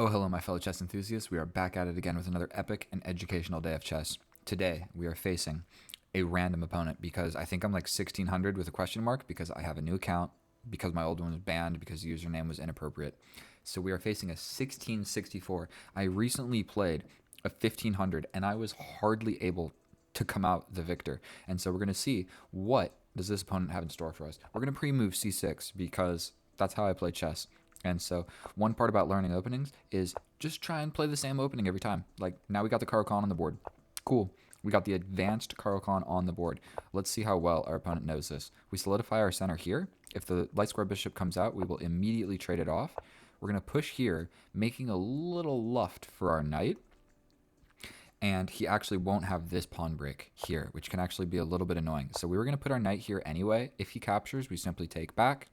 Oh, hello, my fellow chess enthusiasts. We are back at it again with another epic and educational day of chess. Today, we are facing a random opponent because I think I'm like 1600 with a question mark because I have a new account, because my old one was banned, because the username was inappropriate. So we are facing a 1664. I recently played a 1500 and I was hardly able to come out the victor. And so we're going to see what does this opponent have in store for us. We're going to pre-move c6 because that's how I play chess. And so one part about learning openings is just try and play the same opening every time. Like now we got the Caro-Kann on the board. Cool. We got the advanced Caro-Kann on the board. Let's see how well our opponent knows this. We solidify our center here. If the light square bishop comes out, we will immediately trade it off. We're going to push here, making a little luft for our knight. And he actually won't have this pawn break here, which can actually be a little bit annoying. So we were going to put our knight here anyway. If he captures, we simply take back.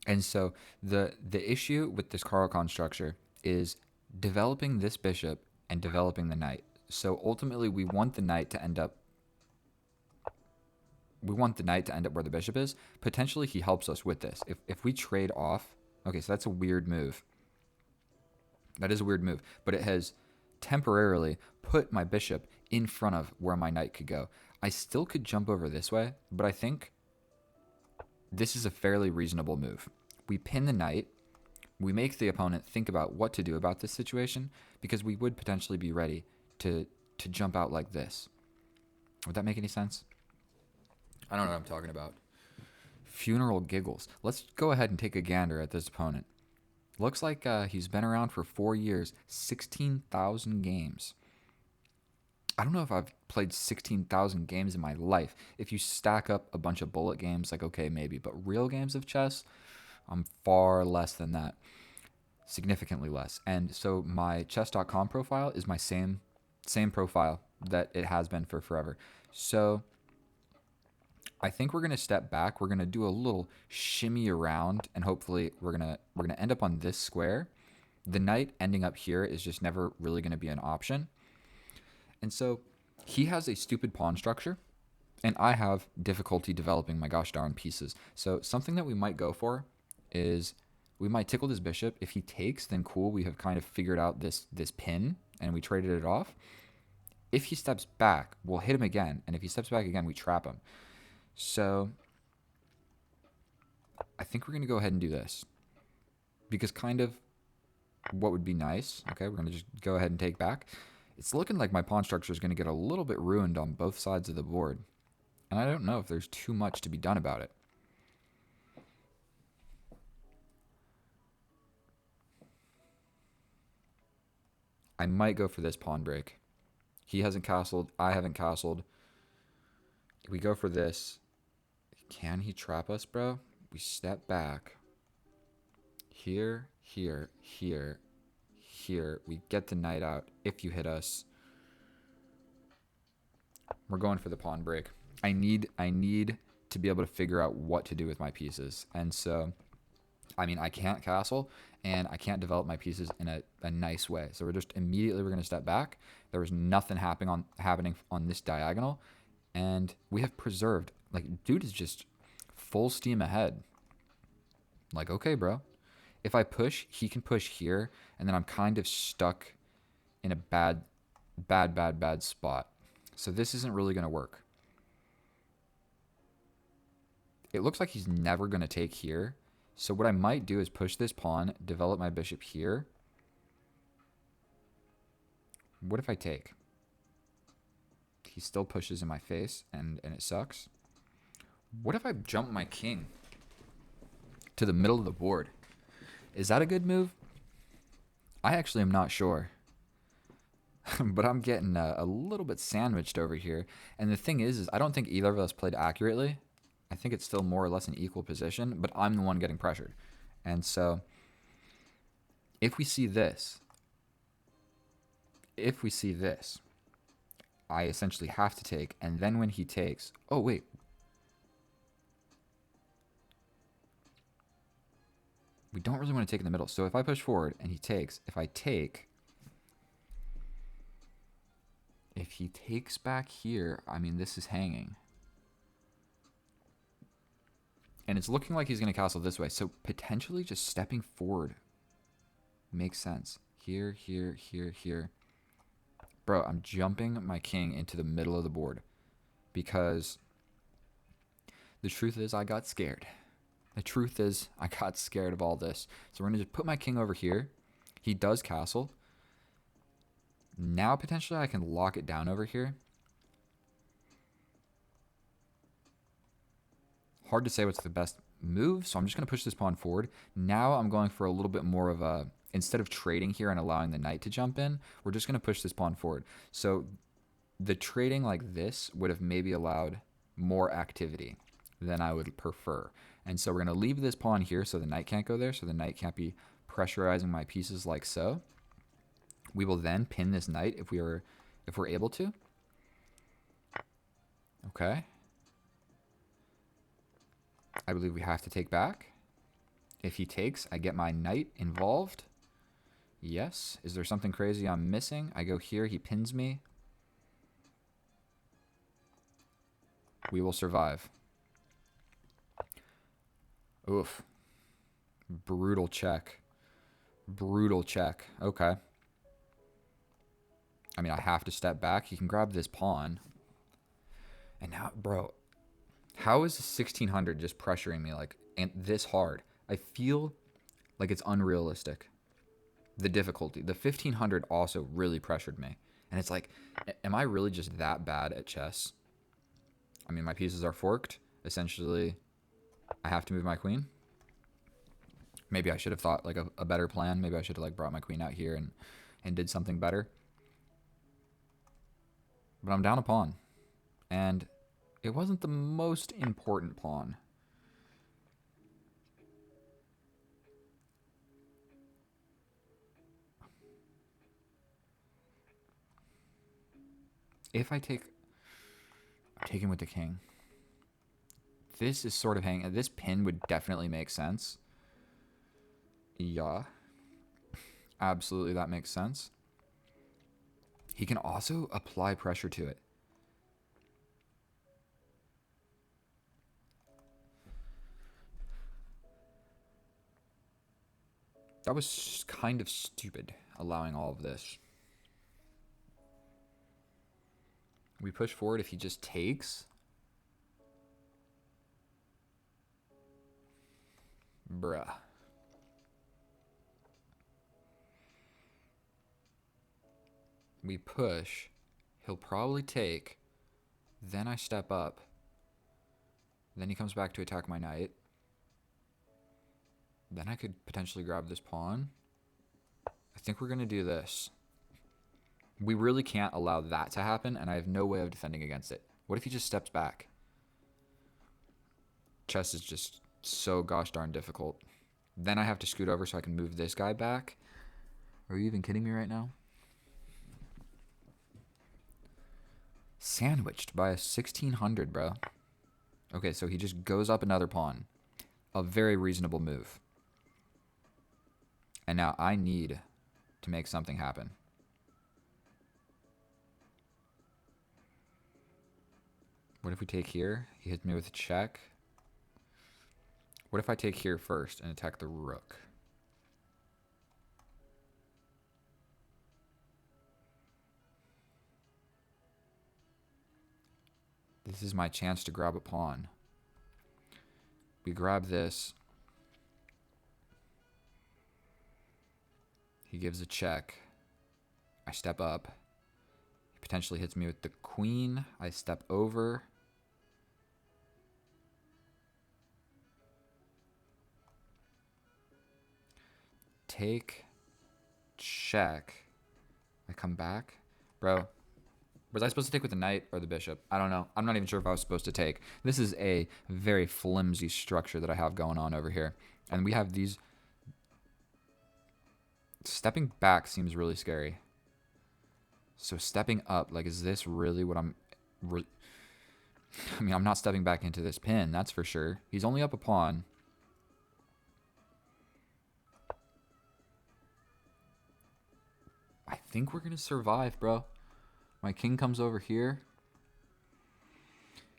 And so the issue with this Caro-Kann structure is developing this bishop and developing the knight. So ultimately, we want the knight to end up where the bishop is. Potentially, he helps us with this. If we trade off, okay, so that's a weird move. That is a weird move, but it has temporarily put my bishop in front of where my knight could go. I still could jump over this way, but I think this is a fairly reasonable move. We pin the knight. We make the opponent think about what to do about this situation because we would potentially be ready to jump out like this. Would that make any sense? I don't know what I'm talking about. Funeral giggles. Let's go ahead and take a gander at this opponent. Looks like he's been around for 4 years, 16,000 games. I don't know if I've played 16,000 games in my life. If you stack up a bunch of bullet games, like, okay, maybe. But real games of chess, I'm far less than that. Significantly less. And so my chess.com profile is my same profile that it has been for forever. So I think we're going to step back. We're going to do a little shimmy around, and hopefully we're going to end up on this square. The knight ending up here is just never really going to be an option. And so he has a stupid pawn structure, and I have difficulty developing my gosh darn pieces. So something that we might go for is we might tickle this bishop. If he takes, then cool. We have kind of figured out this pin, and we traded it off. If he steps back, we'll hit him again. And if he steps back again, we trap him. So I think we're going to go ahead and do this. Because kind of what would be nice, okay, we're going to just go ahead and take back. It's looking like my pawn structure is going to get a little bit ruined on both sides of the board. And I don't know if there's too much to be done about it. I might go for this pawn break. He hasn't castled. I haven't castled. We go for this. Can he trap us, bro? We step back. Here, here, here, here. We get the knight out if you hit us. We're going for the pawn break. I need to be able to figure out what to do with my pieces. And so, I mean, I can't castle, and I can't develop my pieces in a nice way. So we're going to step back. There was nothing happening on this diagonal, and we have preserved. Like, dude is just full steam ahead. Like, okay, bro. If I push, he can push here, and then I'm kind of stuck in a bad spot. So this isn't really going to work. It looks like he's never going to take here. So what I might do is push this pawn, develop my bishop here. What if I take? He still pushes in my face, and it sucks. What if I jump my king to the middle of the board? Is that a good move? I actually am not sure. But I'm getting a little bit sandwiched over here. And the thing is I don't think either of us played accurately. I think it's still more or less an equal position, but I'm the one getting pressured. And so if we see this, I essentially have to take. And then when he takes, oh, wait. We don't really want to take in the middle. So if I push forward and he takes, if he takes back here, I mean, this is hanging. And it's looking like he's going to castle this way. So potentially just stepping forward makes sense. Here, here, here, here. Bro, I'm jumping my king into the middle of the board because the truth is I got scared. The truth is I got scared of all this. So we're going to just put my king over here. He does castle. Now potentially I can lock it down over here. Hard to say what's the best move, so I'm just going to push this pawn forward. Now I'm going for a little bit more of a, instead of trading here and allowing the knight to jump in, we're just going to push this pawn forward. So the trading like this would have maybe allowed more activity than I would prefer. And so we're going to leave this pawn here so the knight can't go there, so the knight can't be pressurizing my pieces like so. We will then pin this knight if we're able to. Okay. I believe we have to take back. If he takes, I get my knight involved. Yes. Is there something crazy I'm missing? I go here, he pins me. We will survive. Oof. Brutal check. Brutal check. Okay. I mean, I have to step back. He can grab this pawn. And now, bro, how is 1600 just pressuring me like and this hard? I feel like it's unrealistic. The difficulty. The 1500 also really pressured me. And it's like, am I really just that bad at chess? I mean, my pieces are forked. Essentially, I have to move my queen. Maybe I should have thought like a better plan. Maybe I should have like brought my queen out here and did something better. But I'm down a pawn. And it wasn't the most important pawn. If I take... I'm taking with the king. This is sort of hanging... This pin would definitely make sense. Yeah. Absolutely, that makes sense. He can also apply pressure to it. That was kind of stupid, allowing all of this. We push forward if he just takes. Bruh. We push. He'll probably take. Then I step up. Then he comes back to attack my knight. Then I could potentially grab this pawn. I think we're going to do this. We really can't allow that to happen, and I have no way of defending against it. What if he just steps back? Chess is just so gosh darn difficult. Then I have to scoot over so I can move this guy back. Are you even kidding me right now? Sandwiched by a 1600, bro. Okay, so he just goes up another pawn. A very reasonable move. And now I need to make something happen. What if we take here? He hits me with a check. What if I take here first and attack the rook? This is my chance to grab a pawn. We grab this. He gives a check. I step up. He potentially hits me with the queen. I step over. Take. Check. I come back. Bro, was I supposed to take with the knight or the bishop? I don't know. I'm not even sure if I was supposed to take. This is a very flimsy structure that I have going on over here. And we have these... Stepping back seems really scary. So stepping up, like, is this really what I'm... I mean, I'm not stepping back into this pin, that's for sure. He's only up a pawn. I think we're going to survive, bro. My king comes over here.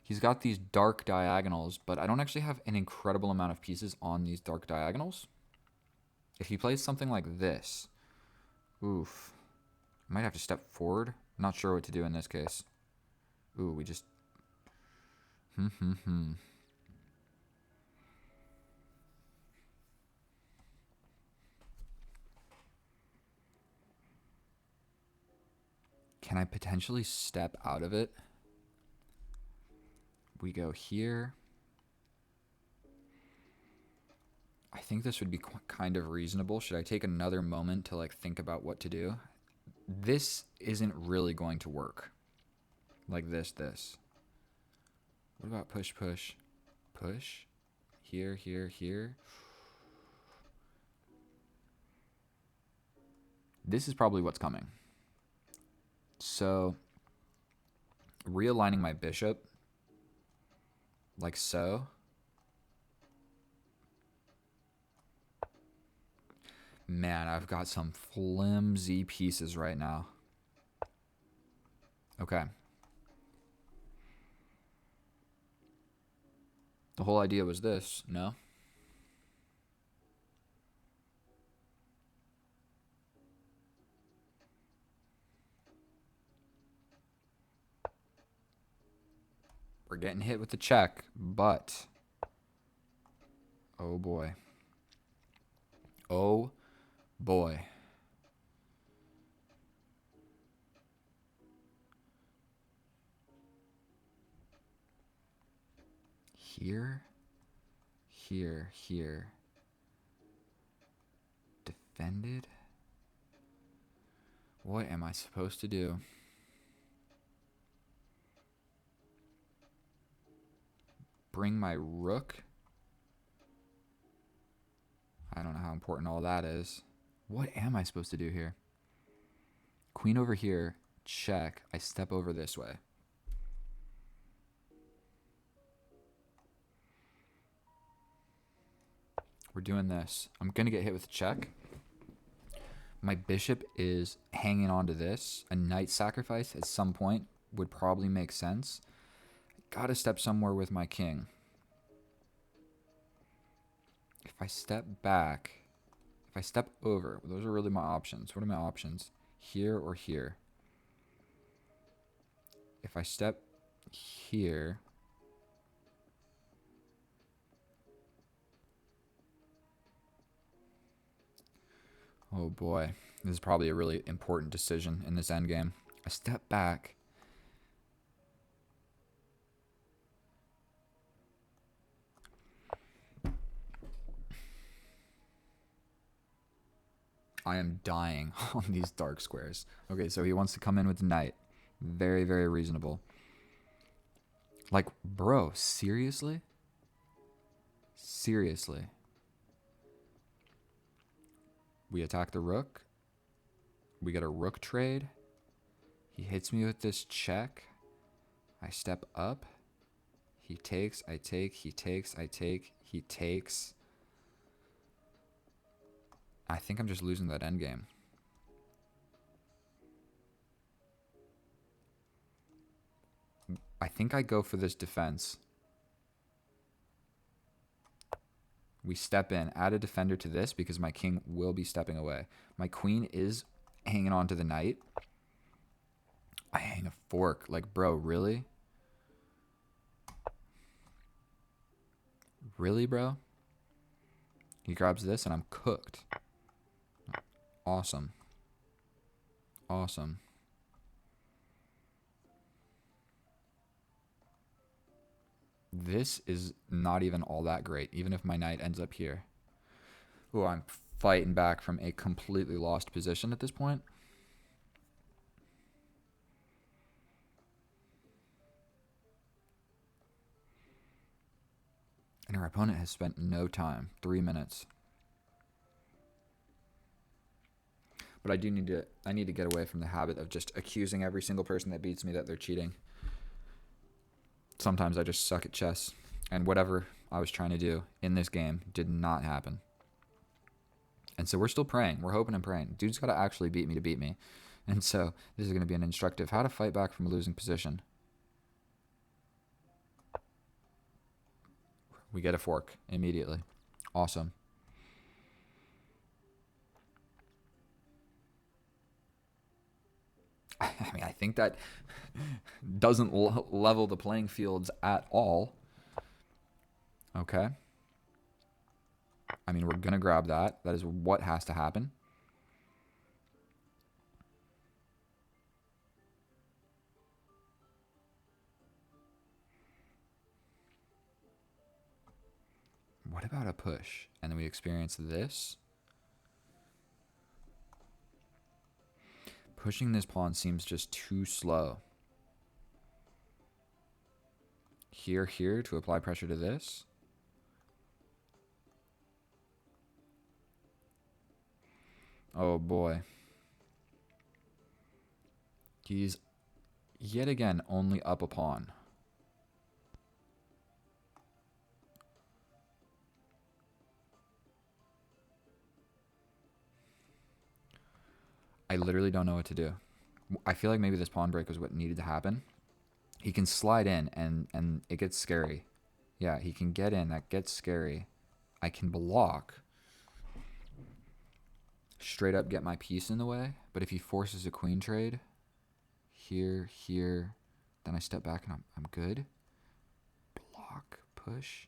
He's got these dark diagonals, but I don't actually have an incredible amount of pieces on these dark diagonals. If he plays something like this, oof. I might have to step forward. Not sure what to do in this case. Ooh, we just... Can I potentially step out of it? We go here. I think this would be kind of reasonable. Should I take another moment to like think about what to do? This isn't really going to work. Like this. What about push, push, push? Here, here, here. This is probably what's coming. So, realigning my bishop, like so. Man, I've got some flimsy pieces right now. Okay. The whole idea was this, no? We're getting hit with the check, but... oh boy. Oh boy. Here, here, here. Defended? What am I supposed to do? Bring my rook? I don't know how important all that is. What am I supposed to do here? Queen over here, check. I step over this way. We're doing this. I'm going to get hit with a check. My bishop is hanging on to this. A knight sacrifice at some point would probably make sense. Gotta step somewhere with my king. If I step back, if I step over, those are really my options. What are my options? Here or here? If I step here... oh boy, this is probably a really important decision in this endgame. I step back. I am dying on these dark squares. Okay, so he wants to come in with the knight. Very, very reasonable. Like, bro, seriously? Seriously. We attack the rook. We get a rook trade. He hits me with this check. I step up. He takes, I take, he takes, I take, he takes. I think I'm just losing that endgame. I think I go for this defense. We step in, add a defender to this because my king will be stepping away. My queen is hanging on to the knight. I hang a fork. Like, bro, really? Really, bro? He grabs this and I'm cooked. Awesome. Awesome. This is not even all that great, even if my knight ends up here. Oh, I'm fighting back from a completely lost position at this point. And our opponent has spent no time. 3 minutes. But I need to get away from the habit of just accusing every single person that beats me that they're cheating. Sometimes I just suck at chess. And whatever I was trying to do in this game did not happen. And so we're still praying. We're hoping and praying. Dude's got to actually beat me to beat me. And so this is going to be an instructive how to fight back from a losing position. We get a fork immediately. Awesome. I mean, I think that doesn't level the playing fields at all. Okay. I mean, we're going to grab that. That is what has to happen. What about a push? And then we experience this. Pushing this pawn seems just too slow. Here to apply pressure to this. Oh boy. He's yet again only up a pawn. I literally don't know what to do. I feel like maybe this pawn break was what needed to happen. He can slide in and it gets scary. Yeah, he can get in. That gets scary. I can block. Straight up get my piece in the way. But if he forces a queen trade, here, then I step back and I'm good. Block, push.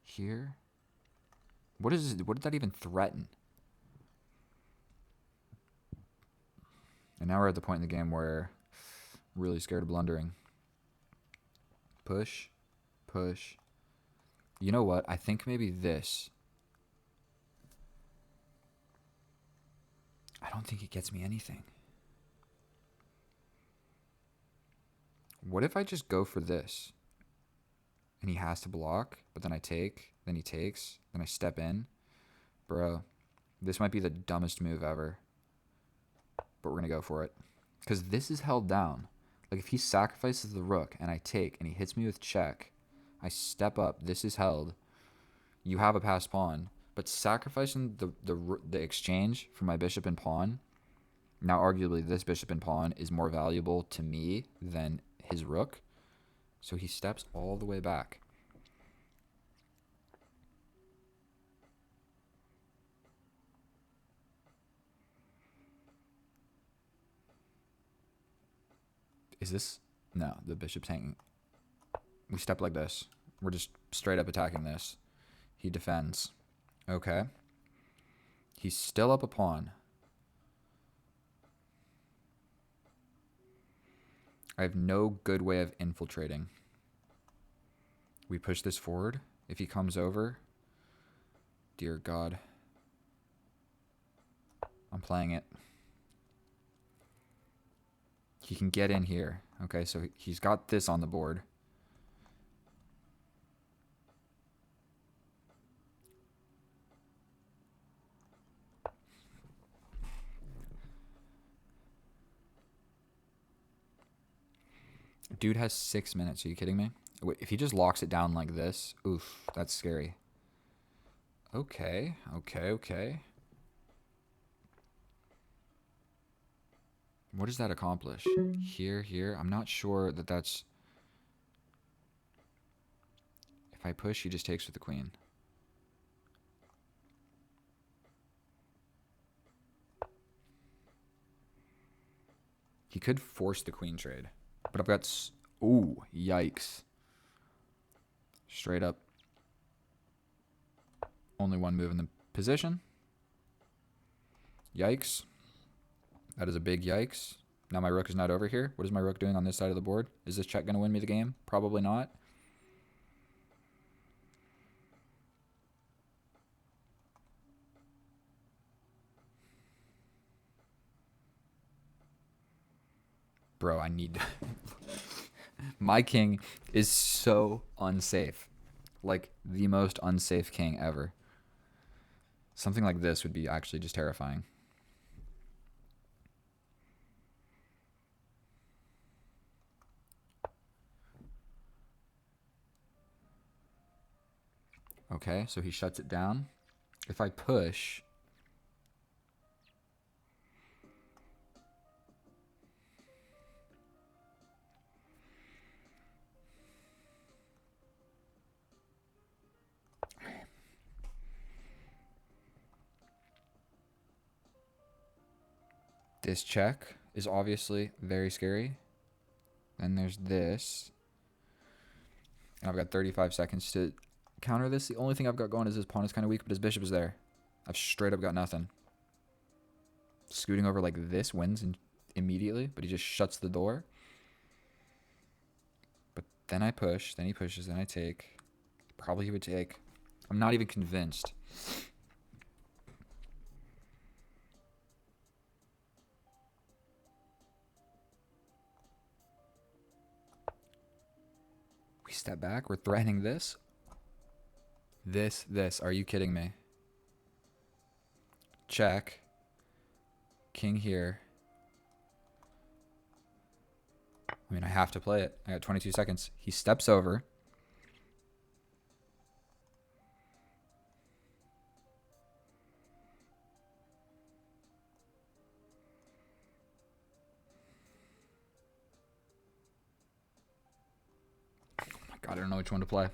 Here. What did that even threaten? And now we're at the point in the game where I'm really scared of blundering. Push, push. You know what? I think maybe this. I don't think it gets me anything. What if I just go for this? And he has to block, but then I take, then he takes, then I step in. Bro, this might be the dumbest move ever. But we're going to go for it. Because this is held down. Like, if he sacrifices the rook and I take and he hits me with check, I step up, this is held. You have a passed pawn. But sacrificing the exchange for my bishop and pawn, now arguably this bishop and pawn is more valuable to me than his rook. So he steps all the way back. Is this? No, the bishop's hanging. We step like this. We're just straight up attacking this. He defends. Okay. He's still up a pawn. I have no good way of infiltrating. We push this forward. If he comes over, dear God. I'm playing it. He can get in here. Okay, so he's got this on the board. Dude has 6 minutes. Are you kidding me? Wait, if he just locks it down like this, oof, that's scary. Okay. What does that accomplish? Here. I'm not sure that that's... If I push, he just takes with the queen. He could force the queen trade. But I've got... Ooh, yikes. Straight up. Only one move in the position. Yikes. That is a big yikes. Now my rook is not over here. What is my rook doing on this side of the board? Is this check going to win me the game? Probably not. Bro, I need... My king is so unsafe. Like, the most unsafe king ever. Something like this would be actually just terrifying. Okay, so he shuts it down. If I push... This check is obviously very scary. Then there's this. And I've got 35 seconds to counter this. The only thing I've got going is his pawn is kind of weak, but his bishop is there. I've straight up got nothing. Scooting over like this wins immediately, but he just shuts the door. But then I push, then he pushes, then I take. Probably he would take. I'm not even convinced. We step back. We're threatening this. This. Are you kidding me? Check. King here. I mean, I have to play it. I got 22 seconds. He steps over. Oh my God, I don't know which one to play.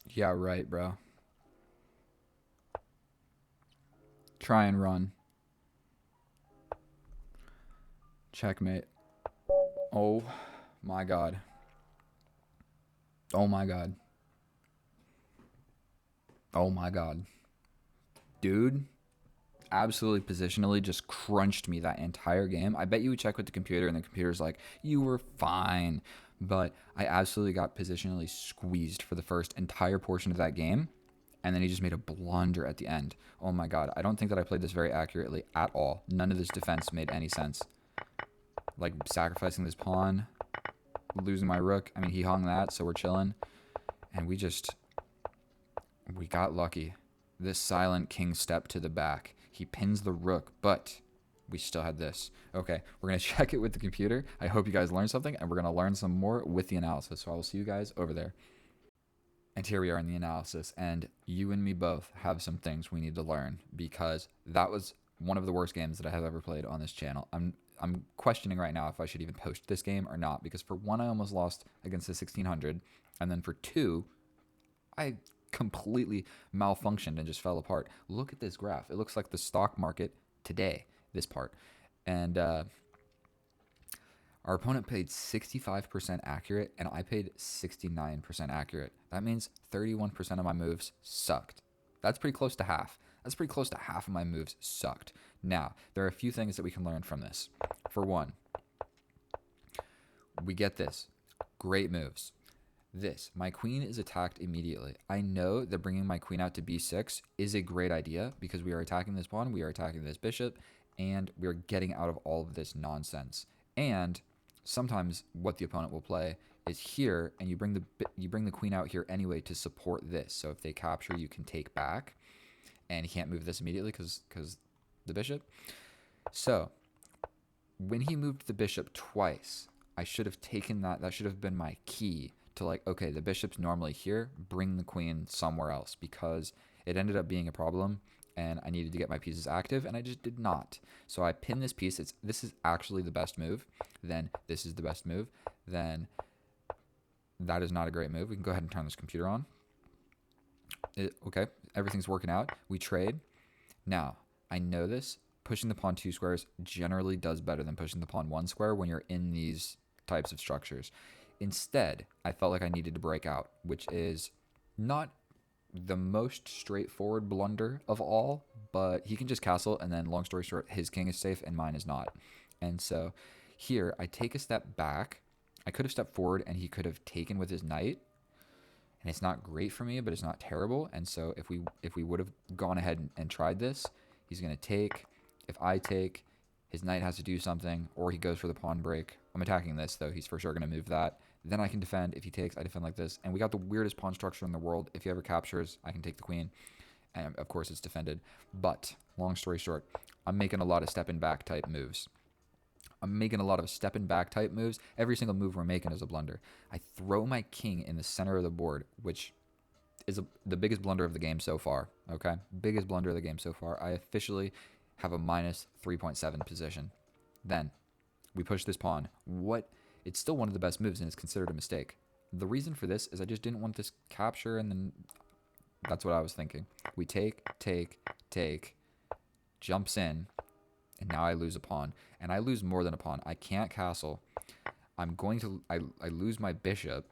Yeah, right, bro. Try and run. Checkmate. Oh my God. Oh my God. Oh my God. Dude, absolutely positionally just crunched me that entire game. I bet you would check with the computer and the computer's like, you were fine. But I absolutely got positionally squeezed for the first entire portion of that game. And then he just made a blunder at the end. Oh my God. I don't think that I played this very accurately at all. None of this defense made any sense. Like sacrificing this pawn, losing my rook. I mean, he hung that, so we're chilling. And we got lucky. This silent king step to the back. He pins the rook, but we still had this. Okay, we're going to check it with the computer. I hope you guys learned something, and we're going to learn some more with the analysis. So I will see you guys over there. And here we are in the analysis, and you and me both have some things we need to learn, because that was one of the worst games that I have ever played on this channel. I'm questioning right now if I should even post this game or not, because for one, I almost lost against the 1600, and then for two, I completely malfunctioned and just fell apart. Look at this graph. It looks like the stock market today, this part. And our opponent paid 65% accurate, and I paid 69% accurate. That means 31% of my moves sucked. That's pretty close to half. That's pretty close to half of my moves sucked. Now, there are a few things that we can learn from this. For one, we get this. Great moves. This, my queen is attacked immediately. I know that bringing my queen out to b6 is a great idea because we are attacking this pawn, we are attacking this bishop, and we are getting out of all of this nonsense. And sometimes what the opponent will play is here, and you bring the queen out here anyway to support this. So if they capture, you can take back, and he can't move this immediately because the bishop. So when he moved the bishop twice, I should have taken that. That should have been my key to like, okay, the bishop's normally here, bring the queen somewhere else, because it ended up being a problem and I needed to get my pieces active and I just did not. So I pin this piece. This is actually the best move. Then this is the best move. Then that is not a great move. We can go ahead and turn this computer on. Okay, everything's working out. We trade. Now, I know this. Pushing the pawn 2 squares generally does better than pushing the pawn 1 square when you're in these types of structures. Instead, I felt like I needed to break out, which is not the most straightforward blunder of all, but he can just castle, and then long story short, his king is safe and mine is not. And so here, I take a step back. I could have stepped forward and he could have taken with his knight. And it's not great for me, but it's not terrible. And so if we would have gone ahead and tried this, he's going to take. If I take, his knight has to do something, or he goes for the pawn break. I'm attacking this, though. He's for sure going to move that. Then I can defend. If he takes, I defend like this. And we got the weirdest pawn structure in the world. If he ever captures, I can take the queen. And, of course, it's defended. But, long story short, I'm making a lot of step-and-back type moves. I'm making a lot of step-and-back type moves. Every single move we're making is a blunder. I throw my king in the center of the board, which is the biggest blunder of the game so far, okay? Biggest blunder of the game so far. I officially have a minus 3.7 position. Then, we push this pawn. It's still one of the best moves, and it's considered a mistake. The reason for this is I just didn't want this capture, and then that's what I was thinking. We take, jumps in, and now I lose a pawn. And I lose more than a pawn. I can't castle. I lose my bishop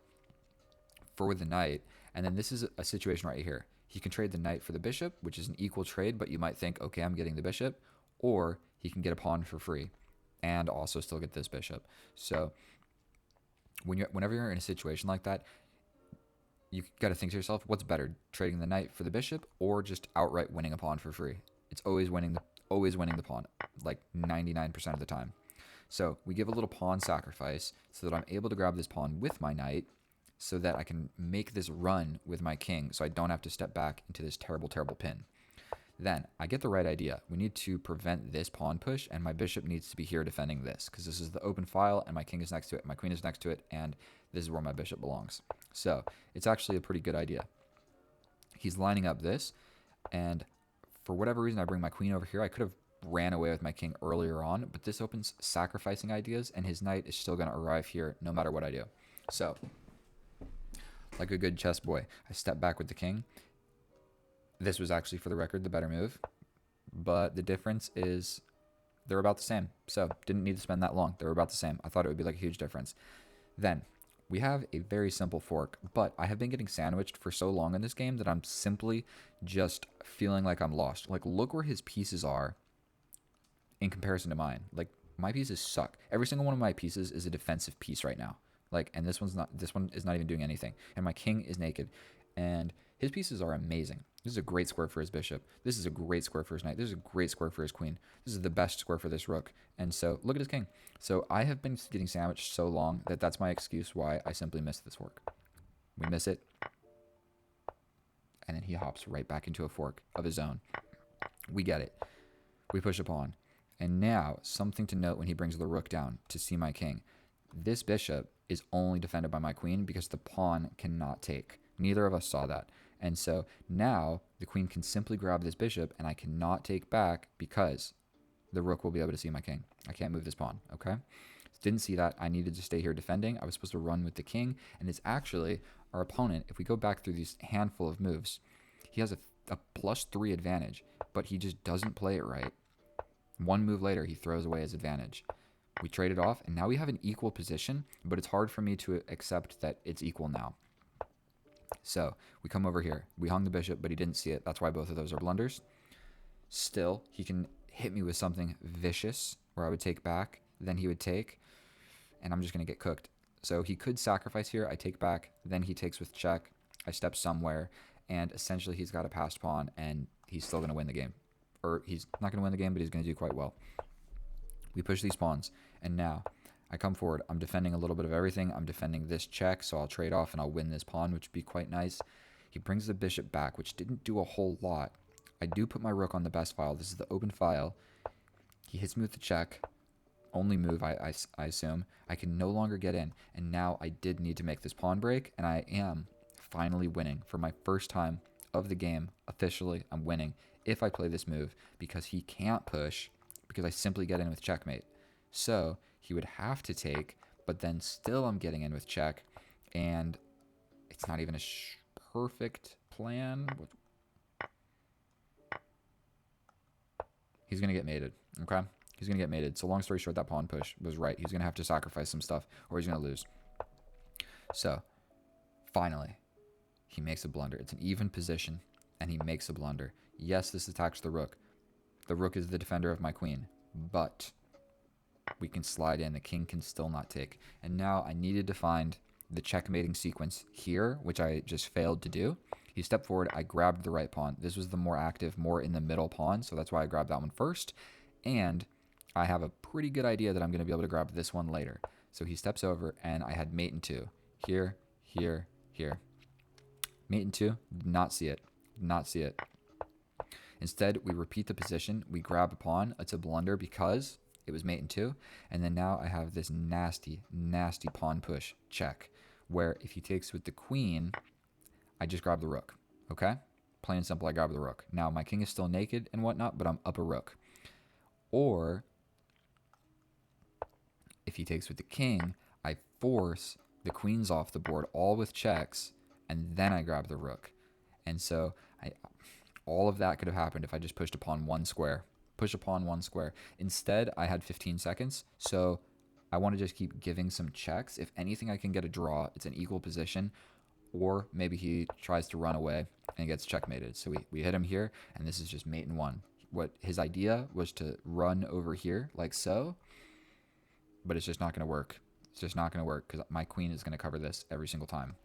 for the knight, and then this is a situation right here. He can trade the knight for the bishop, which is an equal trade, but you might think, okay, I'm getting the bishop, or he can get a pawn for free and also still get this bishop. So whenever you're in a situation like that, you got to think to yourself, what's better, trading the knight for the bishop or just outright winning a pawn for free? It's always winning the pawn, like 99% of the time. So we give a little pawn sacrifice so that I'm able to grab this pawn with my knight so that I can make this run with my king so I don't have to step back into this terrible, terrible pin. Then I get the right idea. We need to prevent this pawn push, and my bishop needs to be here defending this because this is the open file, and my king is next to it, my queen is next to it, and this is where my bishop belongs. So it's actually a pretty good idea. He's lining up this, and for whatever reason, I bring my queen over here. I could have ran away with my king earlier on, but this opens sacrificing ideas, and his knight is still going to arrive here no matter what I do. So, like a good chess boy, I step back with the king. This was actually, for the record, the better move, but the difference is they're about the same. So, didn't need to spend that long. They were about the same. I thought it would be like a huge difference. Then, we have a very simple fork, but I have been getting sandwiched for so long in this game that I'm simply just feeling like I'm lost. Like, look where his pieces are in comparison to mine. Like, my pieces suck. Every single one of my pieces is a defensive piece right now. Like, and this one is not even doing anything. And my king is naked. And his pieces are amazing. This is a great square for his bishop. This is a great square for his knight. This is a great square for his queen. This is the best square for this rook. And so, look at his king. So, I have been getting sandwiched so long that that's my excuse why I simply miss this fork. We miss it. And then he hops right back into a fork of his own. We get it. We push a pawn. And now, something to note when he brings the rook down to see my king. This bishop is only defended by my queen because the pawn cannot take. Neither of us saw that. And so now the queen can simply grab this bishop and I cannot take back because the rook will be able to see my king. I can't move this pawn, okay? Didn't see that. I needed to stay here defending. I was supposed to run with the king. And it's actually our opponent, if we go back through these handful of moves, he has a +3 advantage, but he just doesn't play it right. One move later, he throws away his advantage. We trade it off, and now we have an equal position, but it's hard for me to accept that it's equal now. So we come over here. We hung the bishop, but he didn't see it. That's why both of those are blunders. Still, he can hit me with something vicious where I would take back, then he would take, and I'm just going to get cooked. So he could sacrifice here. I take back, then he takes with check. I step somewhere, and essentially he's got a passed pawn, and he's still going to win the game. Or he's not going to win the game, but he's going to do quite well. We push these pawns, and now I come forward. I'm defending a little bit of everything. I'm defending this check, so I'll trade off and I'll win this pawn, which would be quite nice. He brings the bishop back, which didn't do a whole lot. I do put my rook on the best file. This is the open file. He hits me with the check. Only move, I assume. I can no longer get in, and now I did need to make this pawn break, and I am finally winning. For my first time of the game, officially, I'm winning if I play this move, because he can't push, because I simply get in with checkmate. So he would have to take, but then still I'm getting in with check, and it's not even a perfect plan. He's going to get mated, okay? He's going to get mated. So long story short, that pawn push was right. He's going to have to sacrifice some stuff, or he's going to lose. So finally, he makes a blunder. It's an even position, and he makes a blunder. Yes, this attacks the rook. The rook is the defender of my queen, but we can slide in. The king can still not take. And now I needed to find the checkmating sequence here, which I just failed to do. He stepped forward. I grabbed the right pawn. This was the more active, more in the middle pawn, so that's why I grabbed that one first. And I have a pretty good idea that I'm going to be able to grab this one later. So he steps over, and I had mate in 2. Here, here, here. Mate in 2, did not see it. Did not see it. Instead, we repeat the position. We grab a pawn. It's a blunder because it was mate in 2. And then now I have this nasty, nasty pawn push check, where if he takes with the queen, I just grab the rook. Okay? Plain and simple, I grab the rook. Now, my king is still naked and whatnot, but I'm up a rook. Or, if he takes with the king, I force the queens off the board, all with checks, and then I grab the rook. And so, all of that could have happened if I just pushed a pawn 1 square. Push a pawn 1 square. Instead, I had 15 seconds, so I want to just keep giving some checks. If anything, I can get a draw. It's an equal position. Or maybe he tries to run away and gets checkmated. So we hit him here, and this is just mate in 1. What his idea was to run over here like so, but it's just not going to work. It's just not going to work because my queen is going to cover this every single time.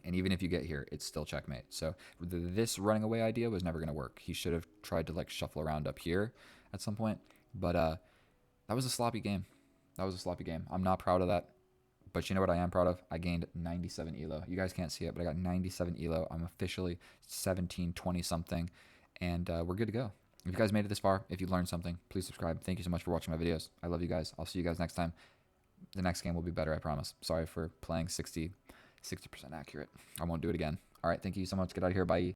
And even if you get here, it's still checkmate. So this running away idea was never going to work. He should have tried to like shuffle around up here at some point. But that was a sloppy game. That was a sloppy game. I'm not proud of that. But you know what I am proud of? I gained 97 elo. You guys can't see it, but I got 97 elo. I'm officially 17, 20 something. And we're good to go. If you guys made it this far, if you learned something, please subscribe. Thank you so much for watching my videos. I love you guys. I'll see you guys next time. The next game will be better, I promise. Sorry for playing 60% accurate. I won't do it again. All right, thank you so much. Get out of here. Bye.